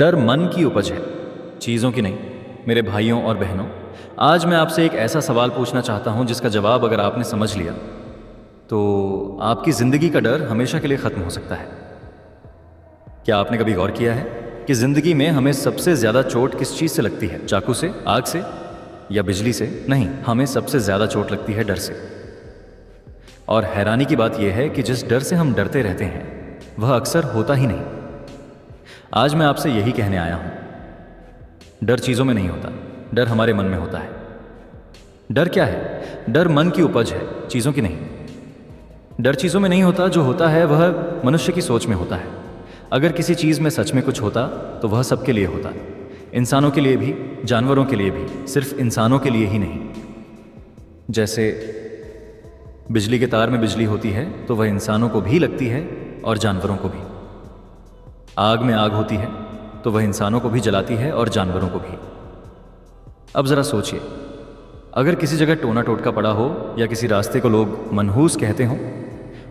डर मन की उपज है, चीज़ों की नहीं। मेरे भाइयों और बहनों, आज मैं आपसे एक ऐसा सवाल पूछना चाहता हूं जिसका जवाब अगर आपने समझ लिया तो आपकी ज़िंदगी का डर हमेशा के लिए ख़त्म हो सकता है। क्या आपने कभी गौर किया है कि ज़िंदगी में हमें सबसे ज़्यादा चोट किस चीज़ से लगती है? चाकू से, आग से या बिजली से? नहीं, हमें सबसे ज़्यादा चोट लगती है डर से। और हैरानी की बात यह है कि जिस डर से हम डरते रहते हैं वह अक्सर होता ही नहीं। आज मैं आपसे यही कहने आया हूं, डर चीज़ों में नहीं होता, डर हमारे मन में होता है। डर क्या है? डर मन की उपज है, चीज़ों की नहीं। डर चीज़ों में नहीं होता, जो होता है वह मनुष्य की सोच में होता है। अगर किसी चीज़ में सच में कुछ होता तो वह सबके लिए होता, इंसानों के लिए भी, जानवरों के लिए भी, सिर्फ इंसानों के लिए ही नहीं। जैसे बिजली के तार में बिजली होती है तो वह इंसानों को भी लगती है और जानवरों को भी। आग में आग होती है तो वह इंसानों को भी जलाती है और जानवरों को भी। अब ज़रा सोचिए, अगर किसी जगह टोना टोटका पड़ा हो या किसी रास्ते को लोग मनहूस कहते हों,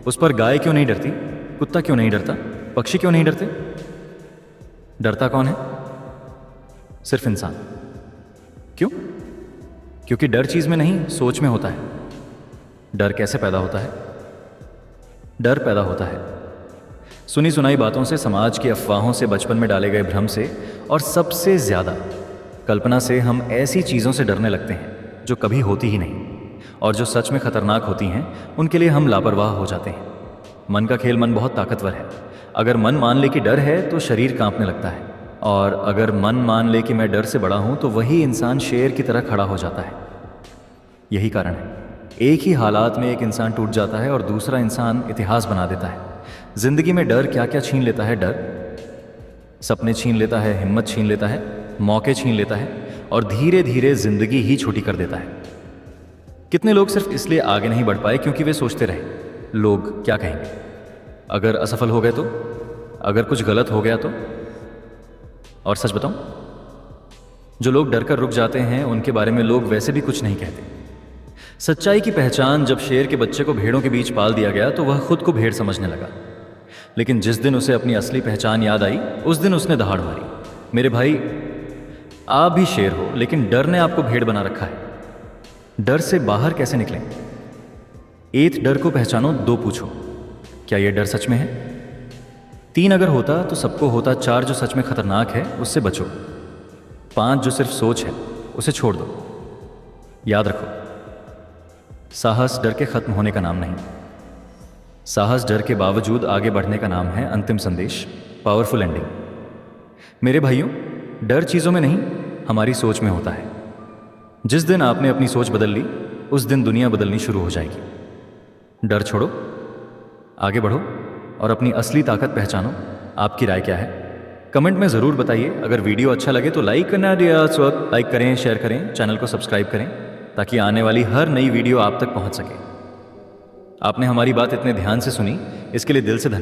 उस पर गाय क्यों नहीं डरती? कुत्ता क्यों नहीं डरता? पक्षी क्यों नहीं डरते? डरता कौन है? सिर्फ इंसान। क्यों? क्योंकि डर चीज़ में नहीं, सोच में होता है। डर कैसे पैदा होता है? डर पैदा होता है सुनी सुनाई बातों से, समाज की अफवाहों से, बचपन में डाले गए भ्रम से, और सबसे ज़्यादा कल्पना से। हम ऐसी चीज़ों से डरने लगते हैं जो कभी होती ही नहीं, और जो सच में खतरनाक होती हैं उनके लिए हम लापरवाह हो जाते हैं। मन का खेल, मन बहुत ताकतवर है। अगर मन मान ले कि डर है तो शरीर कांपने लगता है, और अगर मन मान ले कि मैं डर से बड़ा हूं तो वही इंसान शेर की तरह खड़ा हो जाता है। यही कारण है, एक ही हालात में एक इंसान टूट जाता है और दूसरा इंसान इतिहास बना देता है। जिंदगी में डर क्या क्या छीन लेता है? डर सपने छीन लेता है, हिम्मत छीन लेता है, मौके छीन लेता है, और धीरे धीरे जिंदगी ही छोटी कर देता है। कितने लोग सिर्फ इसलिए आगे नहीं बढ़ पाए क्योंकि वे सोचते रहे, लोग क्या कहेंगे, अगर असफल हो गए तो, अगर कुछ गलत हो गया तो। और सच बताऊं, जो लोग डर कर रुक जाते हैं उनके बारे में लोग वैसे भी कुछ नहीं कहते। सच्चाई की पहचान, जब शेर के बच्चे को भेड़ों के बीच पाल दिया गया तो वह खुद को भेड़ समझने लगा, लेकिन जिस दिन उसे अपनी असली पहचान याद आई उस दिन उसने दहाड़ मारी। मेरे भाई, आप भी शेर हो, लेकिन डर ने आपको भेड़ बना रखा है। डर से बाहर कैसे निकलें? एक डर को पहचानो, दो पूछो, क्या यह डर सच में है? तीन अगर होता तो सबको होता। चार जो सच में खतरनाक है उससे बचो। पांच जो सिर्फ सोच है उसे छोड़ दो। याद रखो, साहस डर के खत्म होने का नाम नहीं, साहस डर के बावजूद आगे बढ़ने का नाम है। अंतिम संदेश, पावरफुल एंडिंग। मेरे भाइयों, डर चीज़ों में नहीं, हमारी सोच में होता है। जिस दिन आपने अपनी सोच बदल ली उस दिन दुनिया बदलनी शुरू हो जाएगी। डर छोड़ो, आगे बढ़ो और अपनी असली ताकत पहचानो। आपकी राय क्या है? कमेंट में ज़रूर बताइए। अगर वीडियो अच्छा लगे तो लाइक करना लाइक करें, शेयर करें, चैनल को सब्सक्राइब करें ताकि आने वाली हर नई वीडियो आप तक पहुंच सके। आपने हमारी बात इतने ध्यान से सुनी, इसके लिए दिल से धन्यवाद।